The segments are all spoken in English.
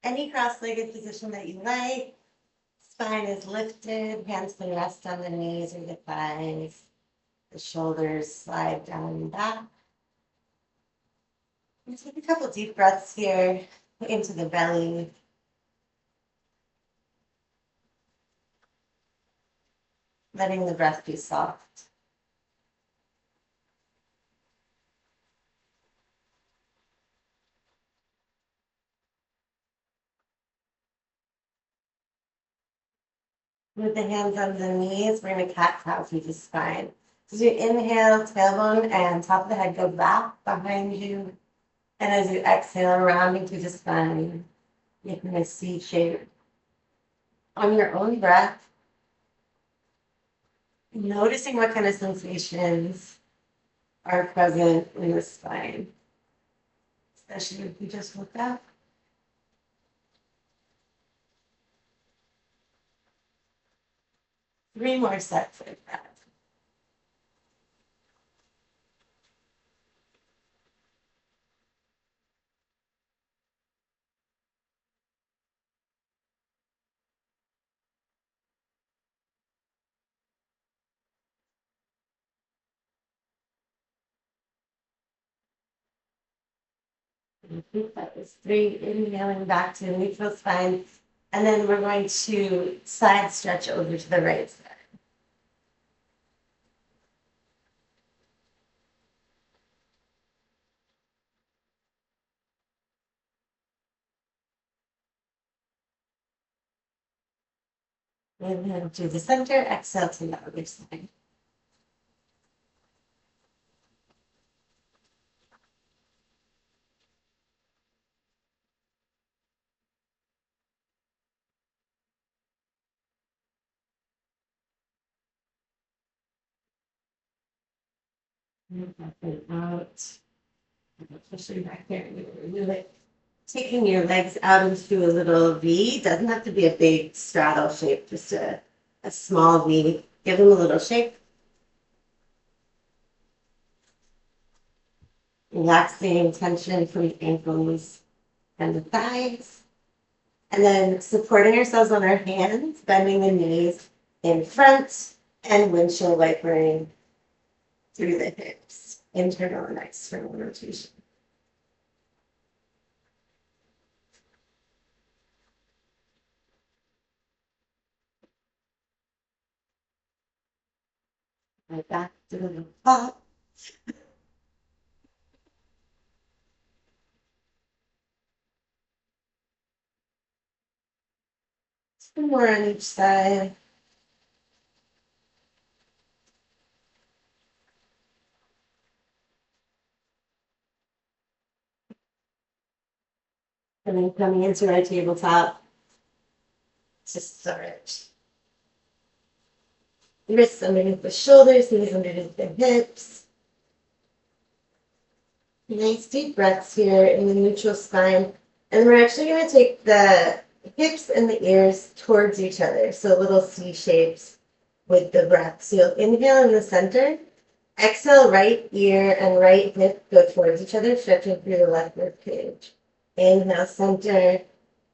Any cross-legged position that you like. Spine is lifted, hands can rest on the knees or the thighs. The shoulders slide down and back. And take a couple deep breaths here into the belly. Letting the breath be soft. With the hands on the knees, we're going to cat-cow through the spine. As you inhale, tailbone and top of the head go back behind you. And as you exhale, rounding through the spine, making a C shape. On your own breath, noticing what kind of sensations are present in the spine, especially if you just look up. Three more sets like that. I think that was three. Inhaling back to neutral spine. And then we're going to side stretch over to the right side. Inhale to the center, exhale to the other side. And out. Pushing back there. Really taking your legs out into a little V. Doesn't have to be a big straddle shape, just a small V. Give them a little shape. Relaxing tension from the ankles and the thighs. And then supporting ourselves on our hands, bending the knees in front and windshield wipering through the hips. Internal and external rotation. Right back to the top. Two more on each side. And then coming into our tabletop to start. Wrists underneath the shoulders, knees underneath the hips. Nice deep breaths here in the neutral spine. And we're actually going to take the hips and the ears towards each other. So little C shapes with the breath. So you'll inhale in the center. Exhale, right ear and right hip go towards each other, stretching through the left rib cage. Inhale, center.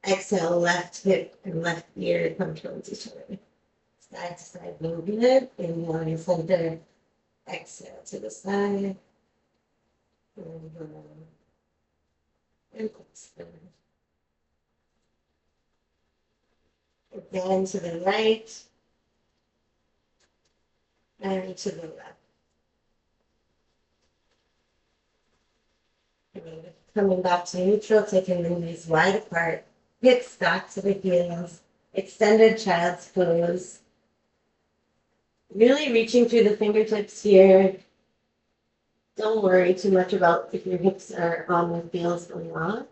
Exhale, left hip and left ear come towards each other. Side to side movement. Inhale, center. Exhale to the side. And again to the right and to the left. Coming back to neutral, taking the knees wide apart, hips back to the heels, extended child's pose. Really reaching through the fingertips here. Don't worry too much about if your hips are on the heels or not.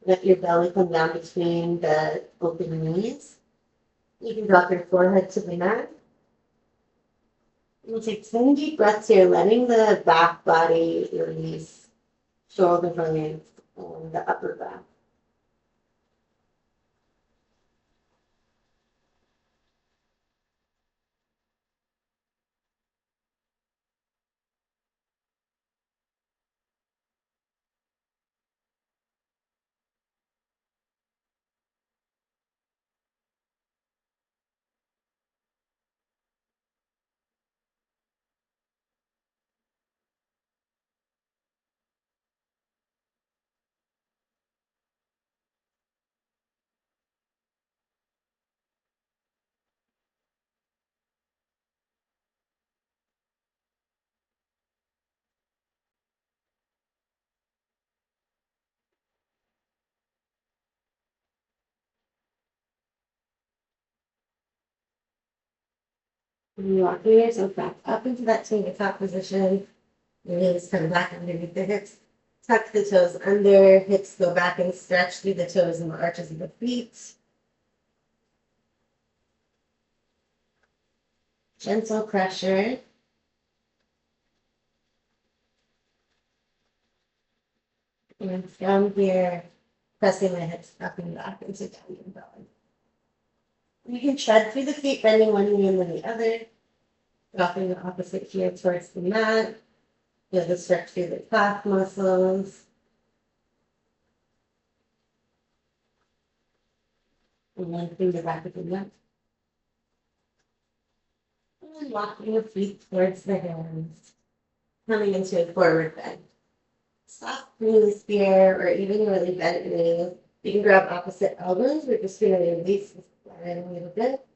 Let your belly come down between the open knees. You can drop your forehead to the mat. We'll take 10 deep breaths here, letting the back body release, shoulder blades, and the upper back. Walking yourself back up into that tabletop position. Knees come back underneath the hips. Tuck the toes under, hips go back and stretch through the toes and the arches of the feet. Gentle pressure. And from here, pressing the hips up and back into downward dog. You can tread through the feet, bending one knee and then the other. Dropping the opposite heel towards the mat. Feel the stretch through the calf muscles. And lengthening the back of the neck. And walking the feet towards the hands. Coming into a forward bend. Soft knees here, or even really bent knees. You can grab opposite elbows. We're just going to release the spine a little bit.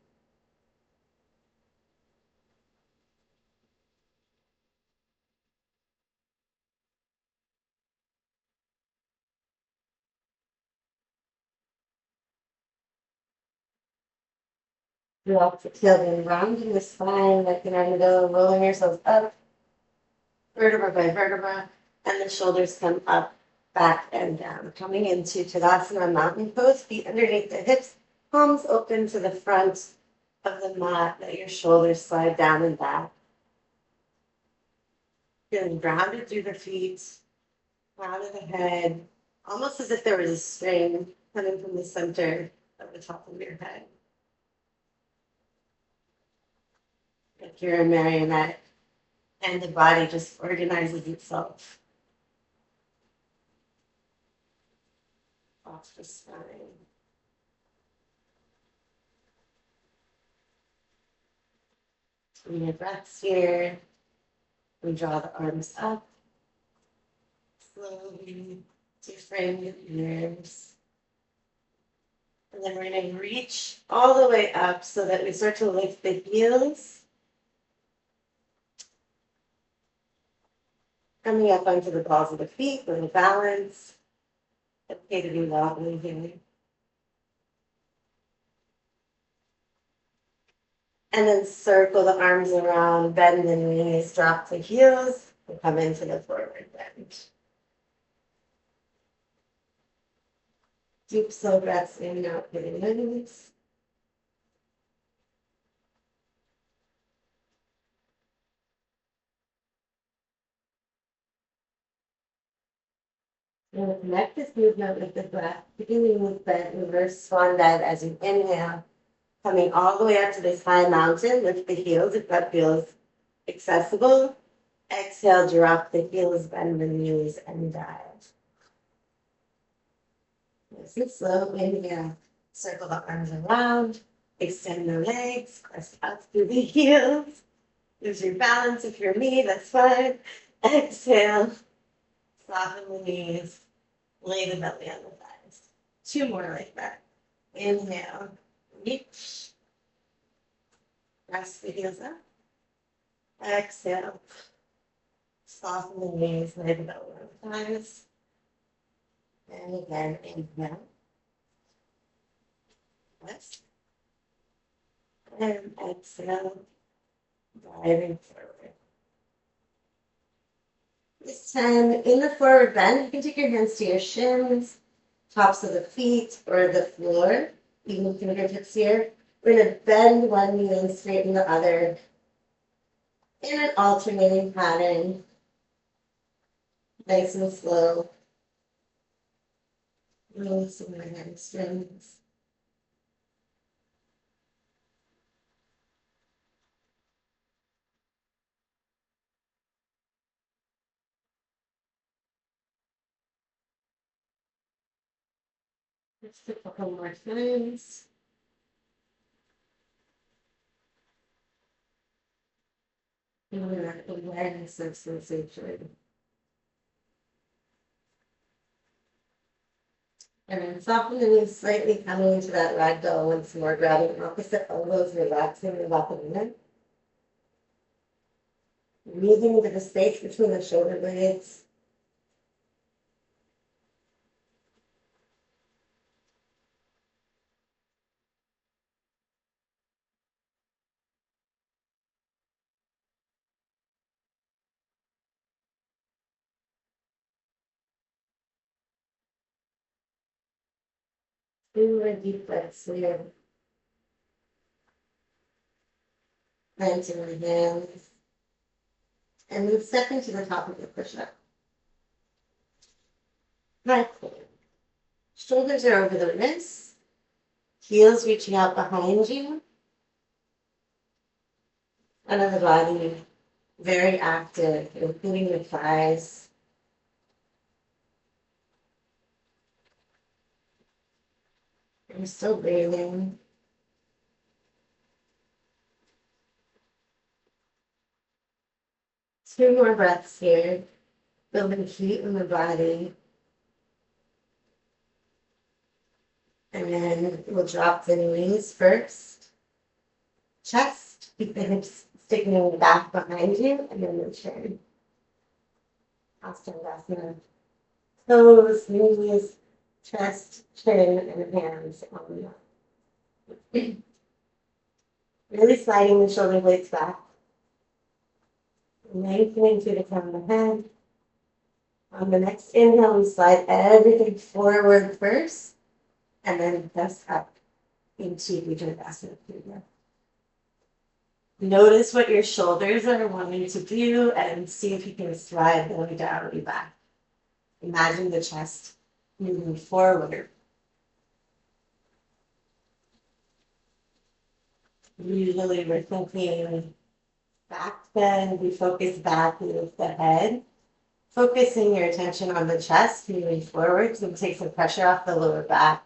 Relax, exhaling, rounding the spine like an angle, rolling yourselves up, vertebra by vertebra, and the shoulders come up, back, and down. Coming into Tadasana mountain pose, feet underneath the hips, palms open to the front of the mat, let your shoulders slide down and back. Feeling grounded through the feet, crown of the head, almost as if there was a string coming from the center of the top of your head. Like you're a marionette and the body just organizes itself off the spine. Taking your breaths here. We draw the arms up. Slowly deframe your ears. And then we're going to reach all the way up so that we start to lift the heels. Coming up onto the balls of the feet, little balance. Okay to be wobbly here. And then circle the arms around, bend the knees, drop the heels, and come into the forward bend. Deep, slow breaths in and out through the nose. You're going to connect this movement with the breath, keeping the movement, reverse swan dive as you inhale, coming all the way up to this high mountain. Lift the heels if that feels accessible. Exhale, drop the heels, bend the knees, and dive. Nice and slow. Inhale, circle the arms around, extend the legs, press up through the heels. Lose your balance if you're me, that's fine. Exhale, soften the knees. Lay the belly on the thighs. Two more like that. Inhale, reach. Press the heels up. Exhale. Soften the knees, lay the belly on the thighs. And again, inhale. Press. And exhale. Driving forward. This time, in the forward bend, you can take your hands to your shins, tops of the feet, or the floor, even fingertips here. We're going to bend one knee and straighten the other in an alternating pattern. Nice and slow. Releasing my hamstrings. Just a couple more times. And we're at awareness of sensation. And then soften the knees slightly, coming into that ragdoll once more, grabbing opposite elbows, relaxing the back of the neck. Moving into the space between the shoulder blades. Do more deep breaths here. Planting the hands. And then step into the top of the push-up. Right. Shoulders are over the wrists. Heels reaching out behind you. Under the body, very active, including the thighs. You're still breathing. Two more breaths here. Building heat in the body. And then we'll drop the knees first. Chest, keep the hips sticking back behind you, and then the chin. Asana. Toes, knees, chest, chin, and hands on the really sliding the shoulder blades back. Lengthening through the crown of the head. On the next inhale, we slide everything forward first, and then press up into Bhujangasana. Notice what your shoulders are wanting to do and see if you can slide them down and back. Imagine the chest moving forward. Usually we're thinking back bend, we focus back with the head. Focusing your attention on the chest, moving forward to take some pressure off the lower back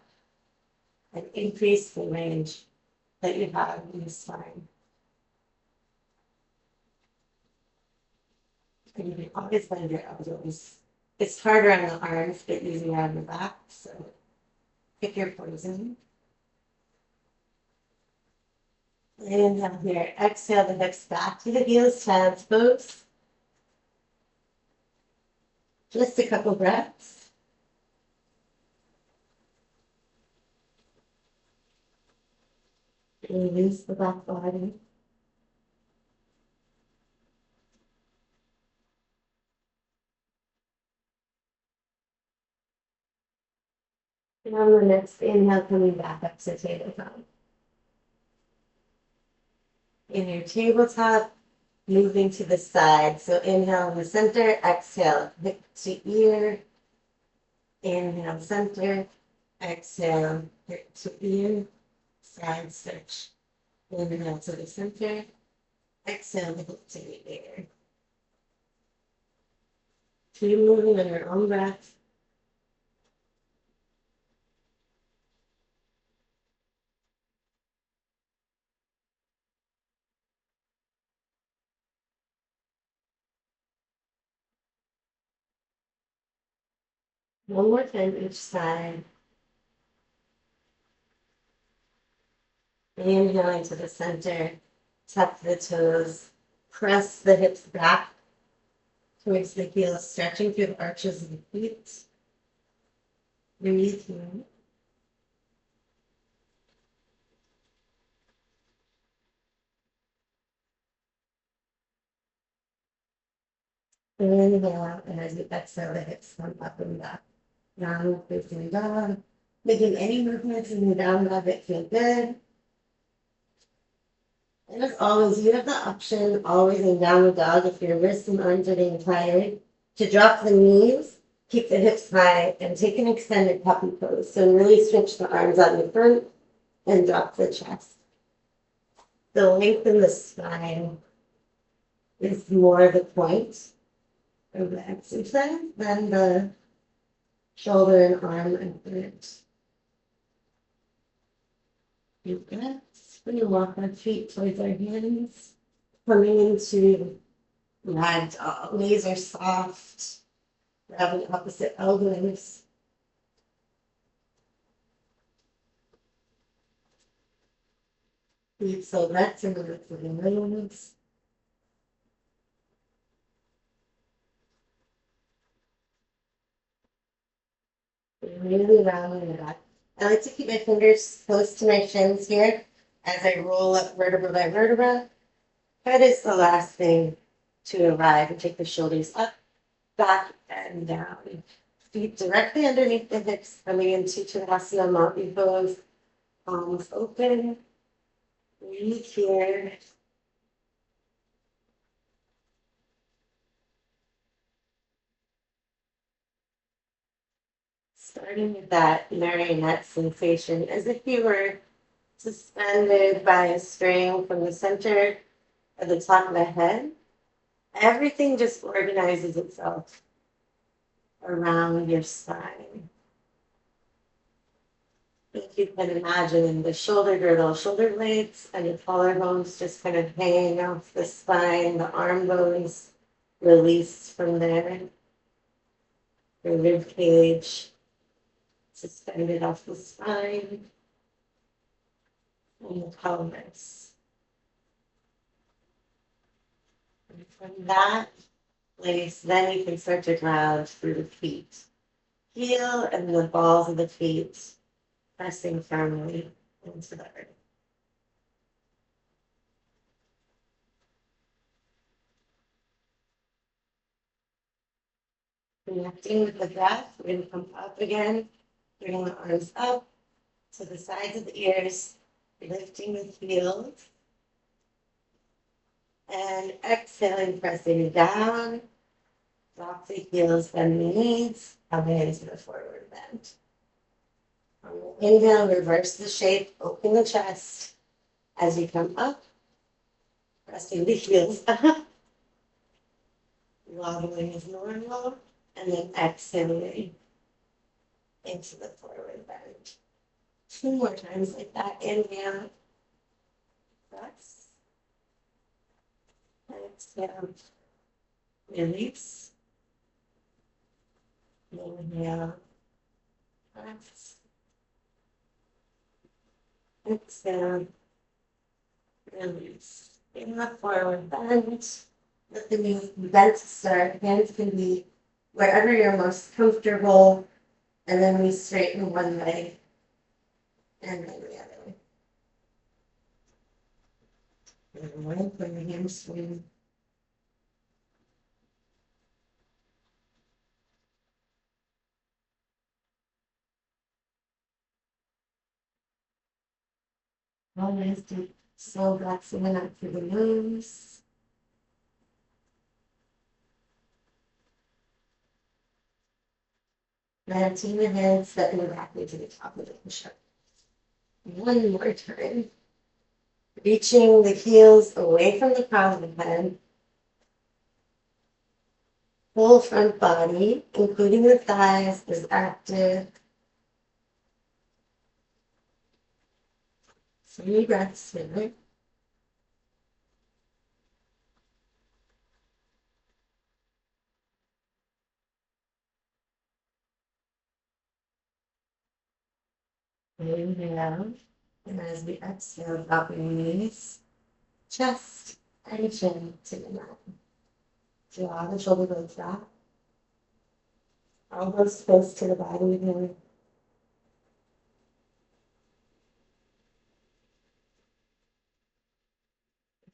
and increase the range that you have in the spine. And you can always bend your elbows. It's harder on the arms, but easier on the back, so pick your poison. Inhale here, exhale the hips back to the heels, child's pose. Just a couple breaths. Release the back body. And on the next inhale, coming back up to tabletop. In your tabletop, moving to the side. So inhale in the center, exhale, hip to ear. Inhale, center, exhale, hip to ear, side stretch. Inhale to the center, exhale, hip to the ear. Keep moving on your own breath. One more time each side. Inhaling to the center, tuck the toes, press the hips back towards the heels, stretching through the arches of the feet. Breathe here. Inhale out, and as you exhale, the hips come up and back. Down facing dog. Making any movements in the down dog that feel good. And as always, you have the option, always in downward dog, if your wrists and arms are getting tired, to drop the knees, keep the hips high, and take an extended puppy pose. So really stretch the arms out in the front and drop the chest. The length in the spine is more the point of the exercise than the shoulder and arm movement. Deep breaths. We're going to walk our feet towards our hands. Coming into ragdoll. Knees are soft. Grabbing opposite elbows. Deep silhouettes and the nose. Really rounding it up. I like to keep my fingers close to my shins here as I roll up vertebra by vertebra. Head is the last thing to arrive and take the shoulders up, back, and down. feet directly underneath the hips, coming into Tadasana mountain pose. Palms open. Breathe here. Starting with that marionette sensation, as if you were suspended by a string from the center of the top of the head. Everything just organizes itself around your spine. If you can imagine the shoulder girdle, shoulder blades, and your collarbones just kind of hanging off the spine, the arm bones released from there, your rib cage suspended off the spine, and the pelvis. And from that place, then you can start to ground through the feet. Heel and the balls of the feet pressing firmly into the earth. Connecting with the breath, we're going to come up again. Bring the arms up to the sides of the ears, lifting the heels. And exhaling, pressing down. Drop the heels, bend the knees, come into the forward bend. Inhale, reverse the shape, open the chest. As you come up, pressing the heels up. Wobbling is normal. And then exhaling into the forward bend. 2 more times like that. Inhale. Press. Exhale. Release. Inhale. Press. Exhale. Release. In the forward bend. Let the knees be bent to start. Hands can be wherever you're most comfortable. And then we straighten one leg and then the other. And lengthen the hamstring. Always deep, slow breaths in and out through the nose. Planting the hands, stepping back into the top of the push-up. One more time. Reaching the heels away from the crown of the head. Full front body, including the thighs, is active. 3 breaths here. Inhale. And as we exhale, drop your knees, chest, and chin to the mat. Draw the shoulder blades back. Elbows close to the body here.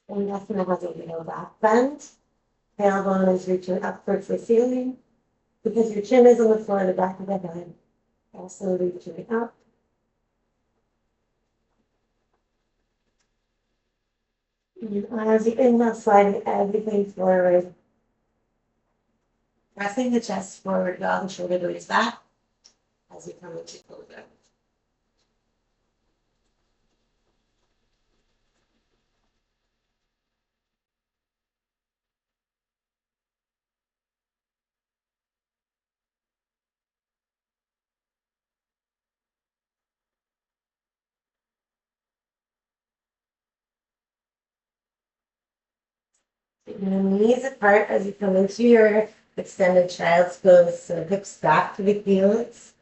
And Asana has a little back bend. Tailbone is reaching up towards the ceiling. Because your chin is on the floor, the back of the head also reaching up. And as you inhale, sliding everything forward. Pressing the chest forward, draw the shoulder blades back as you come into cobra. Keeping the knees apart as you come into your extended child's pose, so hips back to the heels.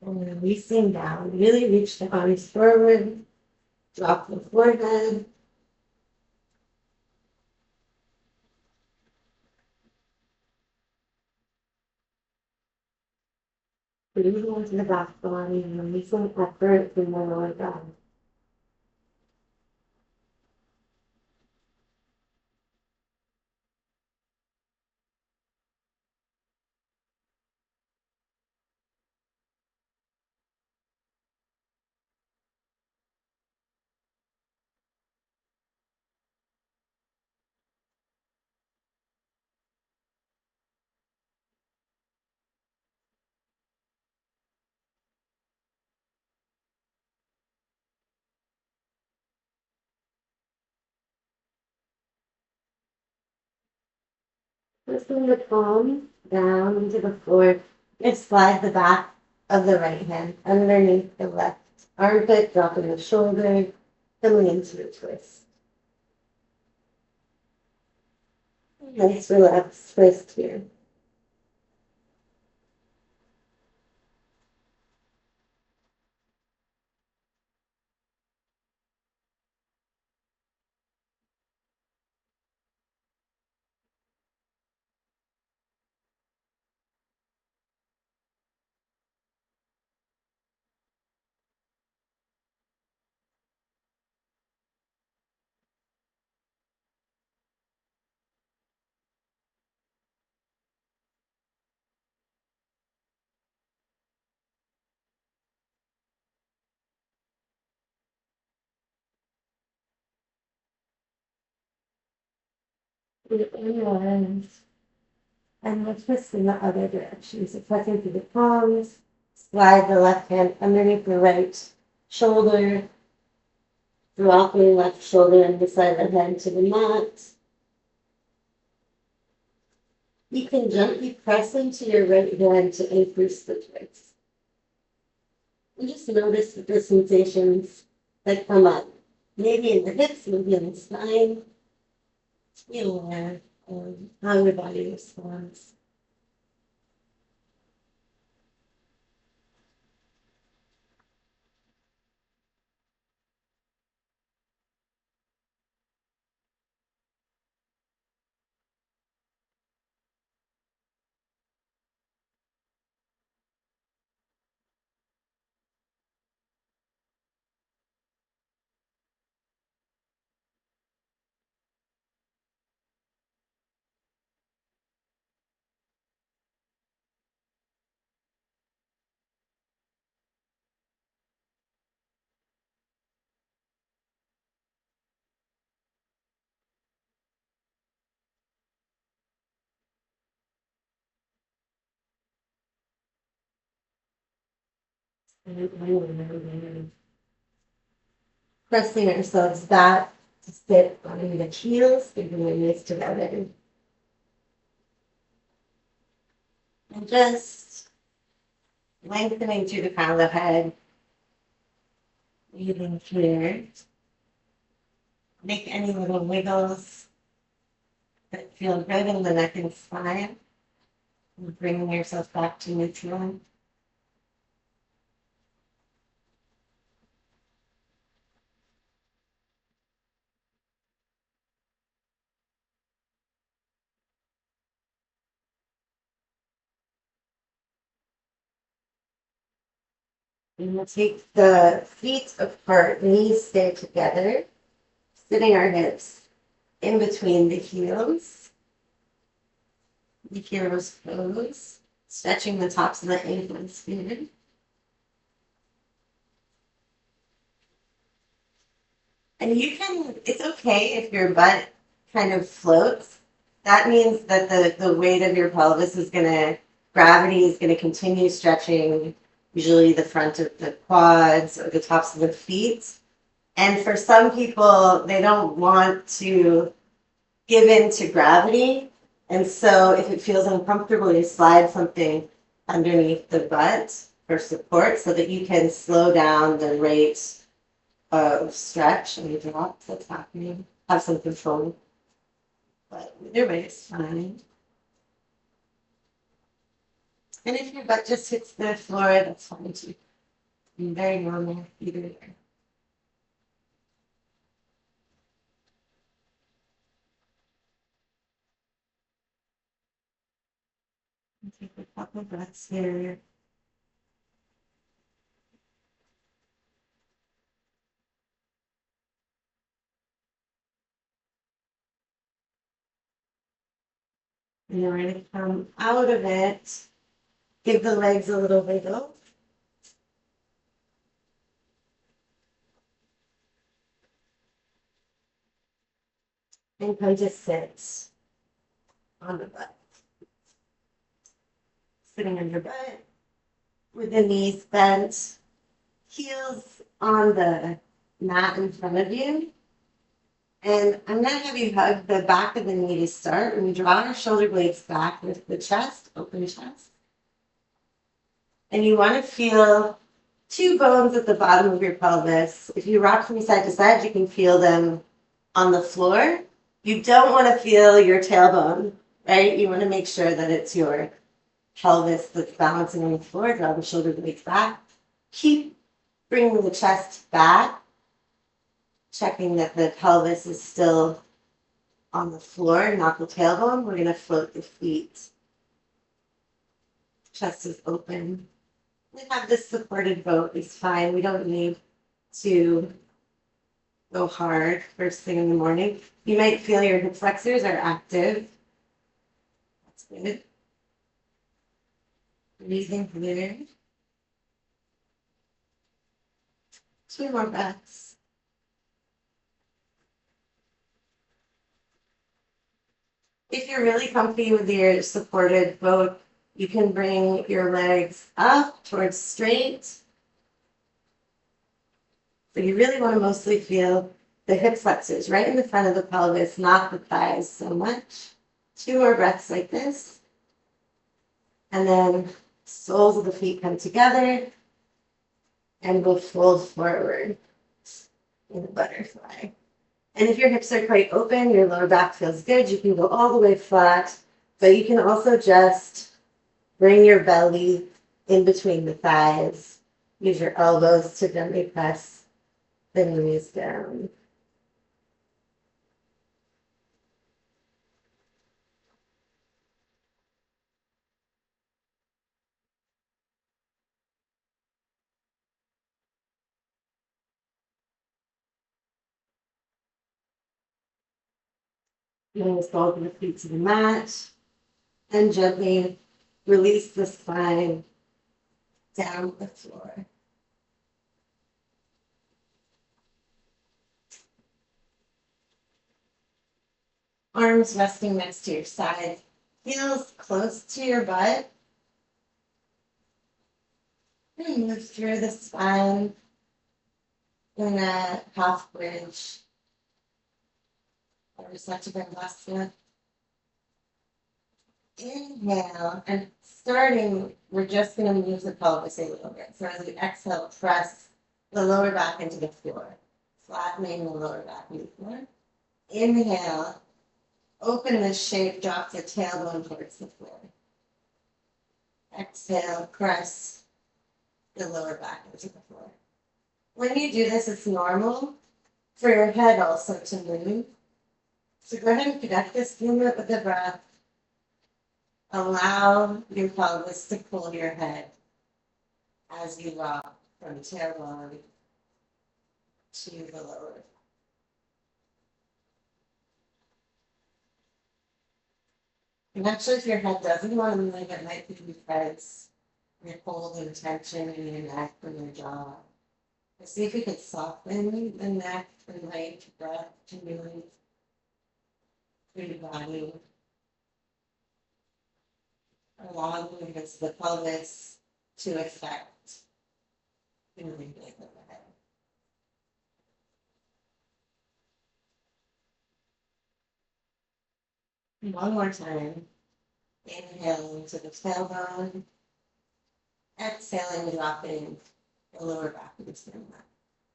And releasing down, really reach the arms forward, drop the forehead. Breathing into the back body and releasing effort from the lower back. Pressing the palm down into the floor, and slide the back of the right hand underneath the left armpit, dropping the shoulder, coming into a twist. Nice relaxed twist here. And we'll twist in the other direction. So pressing through the palms, slide the left hand underneath the right shoulder, dropping left shoulder and beside the head to the mat. You can gently press into your right hand to increase the twist. And just notice the sensations that come up. Maybe in the hips, maybe in the spine. Feel aware of how your body responds. Pressing ourselves back to sit on the heels, keeping the knees together. And just lengthening through the crown of the head. Breathing here. Make any little wiggles that feel good in the neck and spine. And bringing yourself back to neutral. And we'll take the feet apart, knees stay together, sitting our hips in between the heels pose, stretching the tops of the ankles here. And it's okay if your butt kind of floats. That means that the weight of your pelvis gravity is gonna continue stretching, usually the front of the quads or the tops of the feet. And for some people, they don't want to give in to gravity. And so if it feels uncomfortable, you slide something underneath the butt for support so that you can slow down the rate of stretch and drop that's happening. Have some control. But either way, it's fine. And if your butt just hits the floor, that's fine too. Very normal, either way. Take a couple breaths here. And then we're going to come out of it. Give the legs a little wiggle. And come to sit on the butt. Sitting on your butt with the knees bent, heels on the mat in front of you. And I'm going to have you hug the back of the knee to start. And we draw our shoulder blades back with the chest, open chest. And you want to feel two bones at the bottom of your pelvis. If you rock from side to side, you can feel them on the floor. You don't want to feel your tailbone, right? You want to make sure that it's your pelvis that's balancing on the floor. Draw the shoulder blades back. Keep bringing the chest back, checking that the pelvis is still on the floor, not the tailbone. We're going to float the feet. Chest is open. We have this supported boat. It's fine. We don't need to go hard first thing in the morning. You might feel your hip flexors are active. That's good. Breathing clear. 2 more breaths. If you're really comfy with your supported boat, you can bring your legs up towards straight. So you really want to mostly feel the hip flexors right in the front of the pelvis, not the thighs so much. 2 more breaths like this. And then soles of the feet come together and we'll fold forward in a butterfly. And if your hips are quite open, your lower back feels good, you can go all the way flat, but you can also just bring your belly in between the thighs. Use your elbows to gently press the knees down. Bring the soles of the feet to the mat and gently release the spine down the floor. Arms resting next to your side, heels close to your butt. And move through the spine in a half bridge or Satyabandhasana. Inhale, and starting, we're just going to move the pelvis a little bit. So as we exhale, press the lower back into the floor, flattening the lower back into the floor. Inhale, open the shape, drop the tailbone towards the floor. Exhale, press the lower back into the floor. When you do this, it's normal for your head also to move. So go ahead and connect this movement with the breath. Allow your pelvis to pull your head as you rock from tailbone to the lower. And actually, if your head doesn't want to move, it might be because you're holding tension in your neck or your jaw. But see if you could soften the neck and let breath to move through the body. Allow the movements of the pelvis to affect the movement of the head. One more time. Inhale into the tailbone. Exhaling, dropping the lower back into the mat.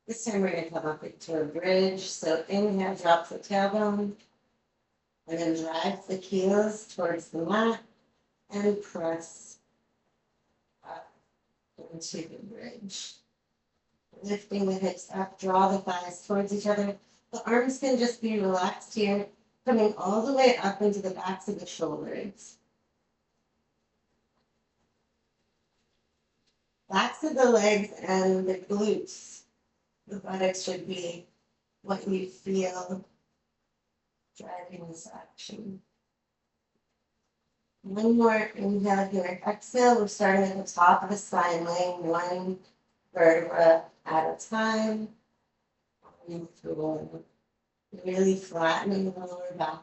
This time we're going to come up into a bridge. So inhale, drop the tailbone. And then drive the heels towards the mat and press up into the bridge. Lifting the hips up, draw the thighs towards each other. The arms can just be relaxed here, coming all the way up into the backs of the shoulders. Backs of the legs and the glutes. The buttocks should be what you feel driving this action. One more inhale here. Exhale, we're starting at the top of the spine, laying one vertebra at a time. Really flattening the lower back.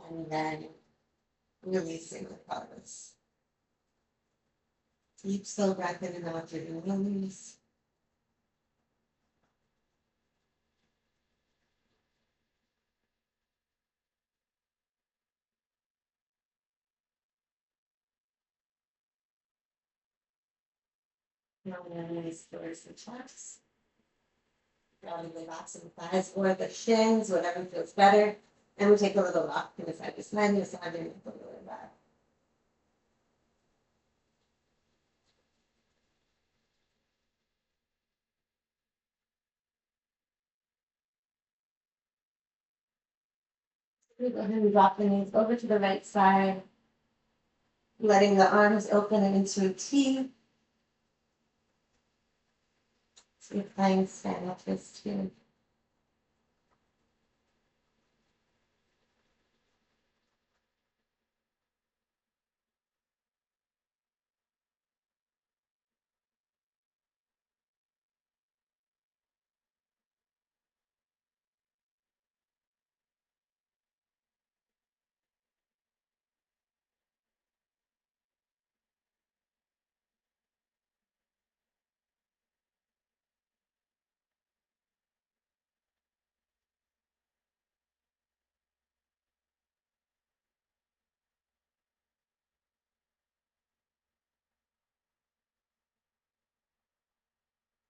And then releasing the pelvis. Deep, slow breath in and out through your lungs. Now we're going to towards the chest. Probably the backs of the thighs or the shins, whatever feels better. And we take a little rock from the side to side, massaging the lower back. We go ahead and drop the knees over to the right side, letting the arms open into a T. So you're playing stand up twist here.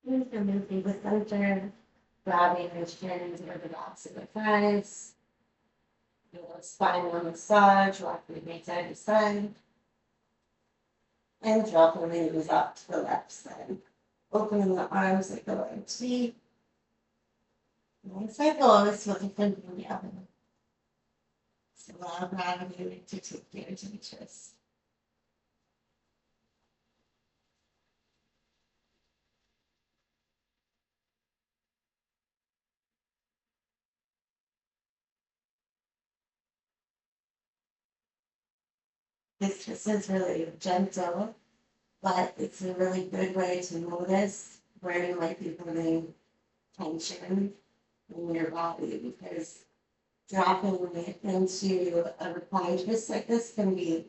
And then through the center, grabbing the shins or the backs of the thighs. Do a spinal massage, rocking the side to side. And dropping the knees up to the left side. Opening the arms like a little T. One side always feel different from the other. So allow gravity to take you into the chest. This just is really gentle, but it's a really good way to notice where you might be putting tension in your body, because dropping it into a reclined twist like this can be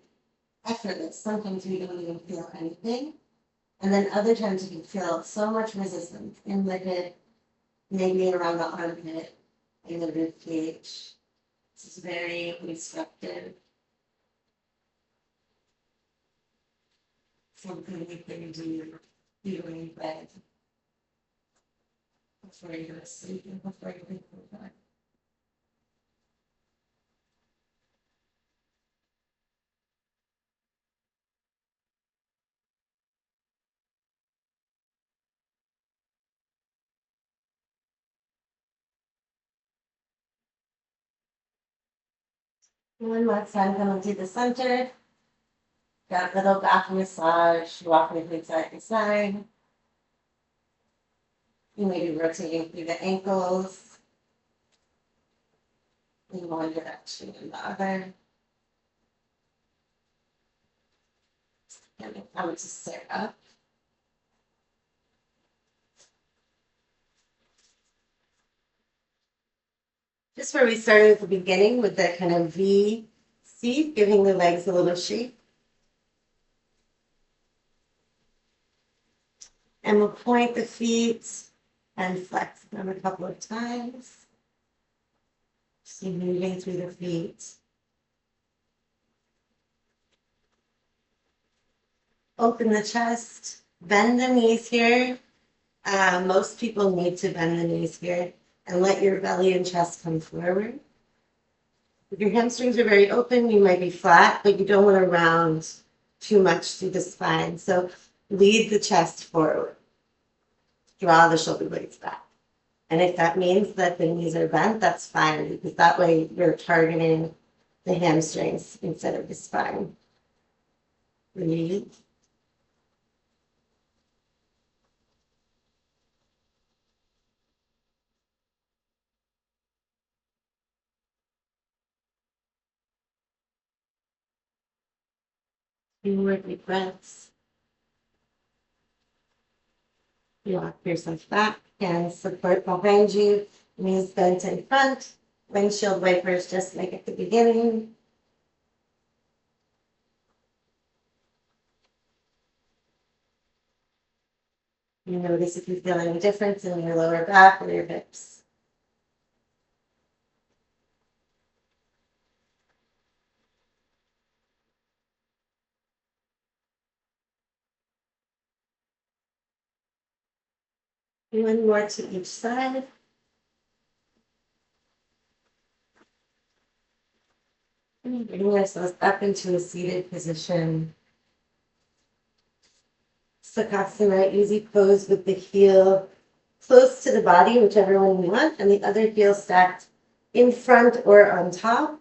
effortless. Sometimes we don't even feel anything. And then other times you can feel so much resistance in the hip, maybe around the armpit, in the rib cage. This is very instructive. Something we can do even in bed before you go to sleep and before you think of that. One last time, coming to the center. Got a little back massage, walking from side to side. You may be rotating through the ankles in one direction and the other. And then come to sit up. Just where we started at the beginning with that kind of V seat, giving the legs a little shape. And we'll point the feet and flex them a couple of times. Just moving through the feet. Open the chest, bend the knees here. Most people need to bend the knees here and let your belly and chest come forward. If your hamstrings are very open, you might be flat, but you don't want to round too much through the spine. So lead the chest forward. Draw the shoulder blades back. And if that means that the knees are bent, that's fine, because that way you're targeting the hamstrings instead of the spine. Breathe. Few more deep breaths. Rock yourself back, hands support behind you, knees bent in front, windshield wipers just like at the beginning. You notice if you feel any difference in your lower back or your hips. One more to each side. And bring ourselves up into a seated position. Sukhasana, easy pose with the heel close to the body, whichever one you want, and the other heel stacked in front or on top.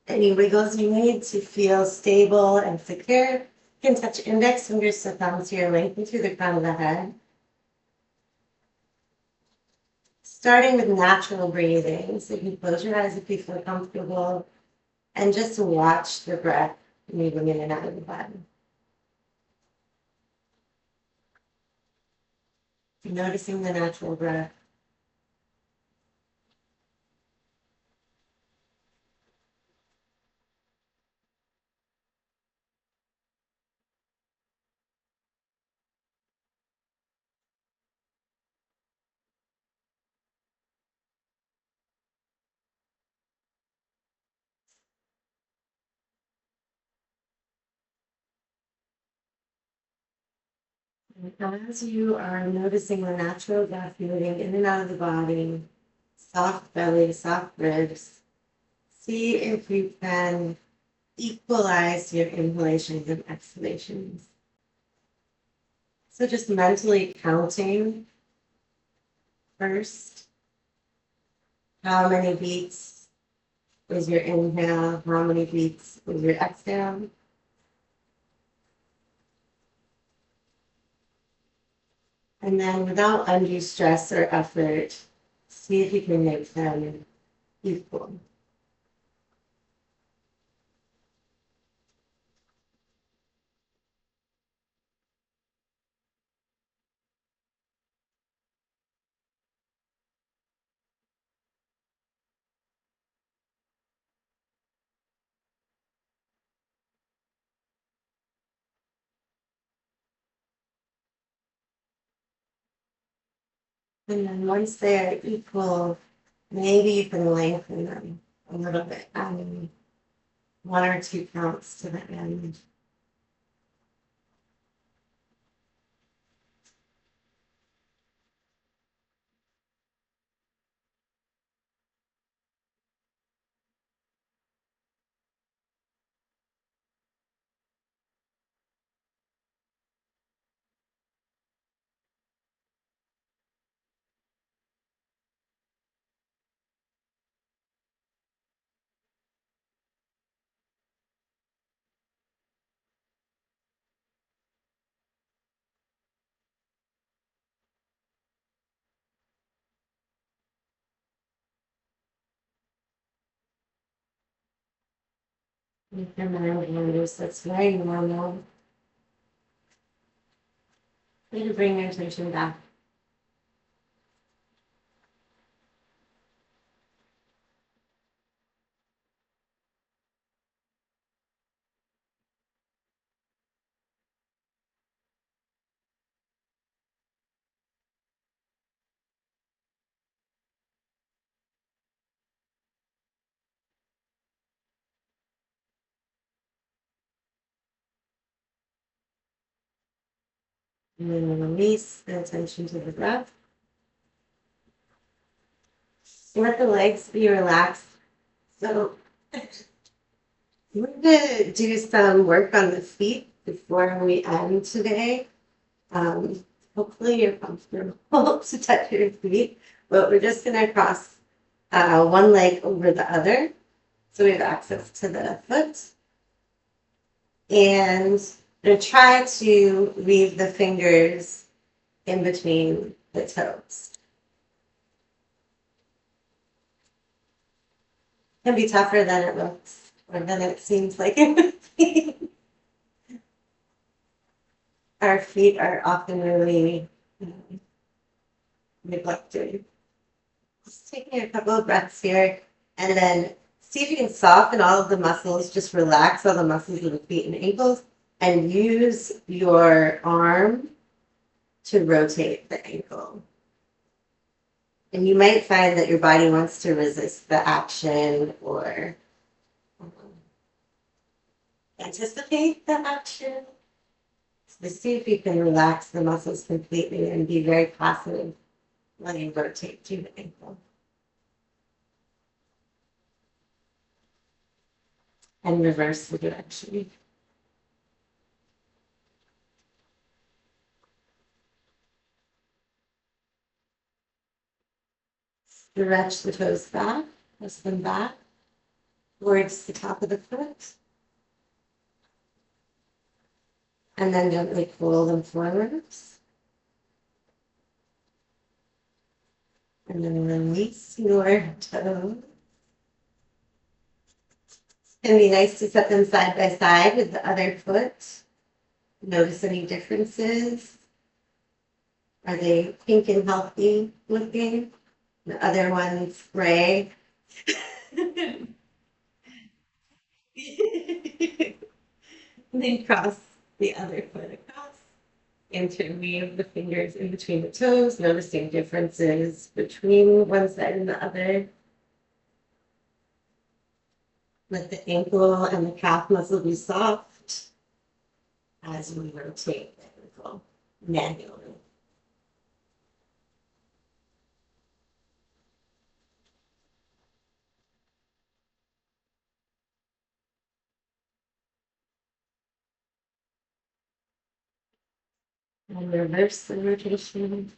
Any wiggles you need to feel stable and secure. You can touch index fingers to thumbs here, lengthen through the crown of the head. Starting with natural breathing, so you can close your eyes if you feel comfortable, and just watch the breath moving in and out of the body. Noticing the natural breath. And as you are noticing the natural breath moving in and out of the body, soft belly, soft ribs, see if you can equalize your inhalations and exhalations. So just mentally counting first. How many beats is your inhale? How many beats is your exhale? And then without undue stress or effort, see if you can make them equal. And then once they are equal, maybe you can lengthen them a little bit, adding 1 or 2 counts to the end. Make your mind wanders. That's very normal. You need to bring your attention back. And then release the attention to the breath. Let the legs be relaxed. So we're going to do some work on the feet before we end today. Hopefully you're comfortable to touch your feet, but we're just going to cross one leg over the other so we have access to the foot. And we're going to try to leave the fingers in between the toes. It can be tougher than it looks, or than it seems like it would be. Our feet are often really neglected. Just taking a couple of breaths here, and then see if you can soften all of the muscles, just relax all the muscles of the feet and ankles, and use your arm to rotate the ankle. And you might find that your body wants to resist the action or anticipate the action. So see if you can relax the muscles completely and be very passive while you rotate through the ankle. And reverse the direction. Stretch the toes back, press them back towards the top of the foot. And then gently pull them forwards. And then release your toes. It'd be nice to set them side by side with the other foot. Notice any differences. Are they pink and healthy looking? The other one's gray. Then cross the other foot across. Interweave the fingers in between the toes, noticing differences between one side and the other. Let the ankle and the calf muscle be soft as we rotate the ankle manually. And reverse the rotation.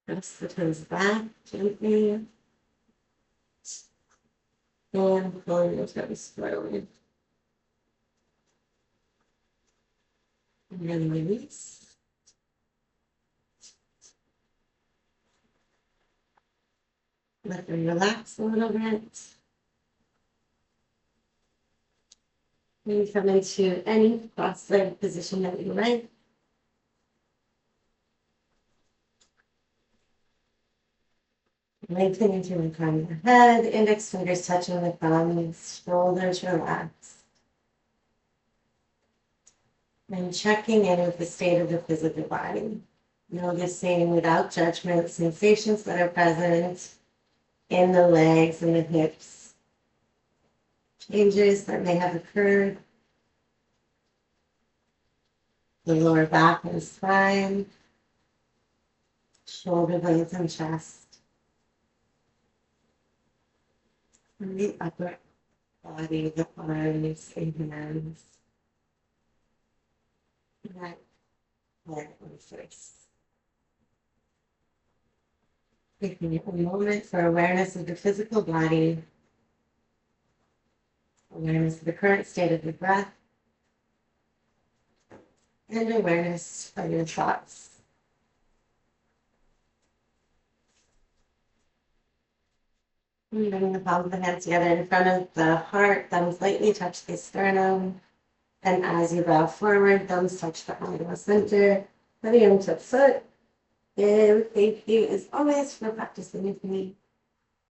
Press the toes back gently. And pull your toes forward. And then release. Let them relax a little bit. Maybe come into any cross-legged position that you like. Lengthen into the crown of the head, index fingers touching the thumbs, shoulders relaxed. And checking in with the state of the physical body. Noticing without judgment sensations that are present in the legs and the hips. Changes that may have occurred. The lower back and spine. Shoulder blades and chest. And the upper body, the arms and hands. Neck, head, and face. Taking a moment for awareness of the physical body, awareness of the current state of the breath, and awareness of your thoughts. And bring the palms of the hands together in front of the heart, thumbs lightly touch the sternum. And as you bow forward, thumbs touch the elbow center, letting into foot. And thank you as always for practicing with me.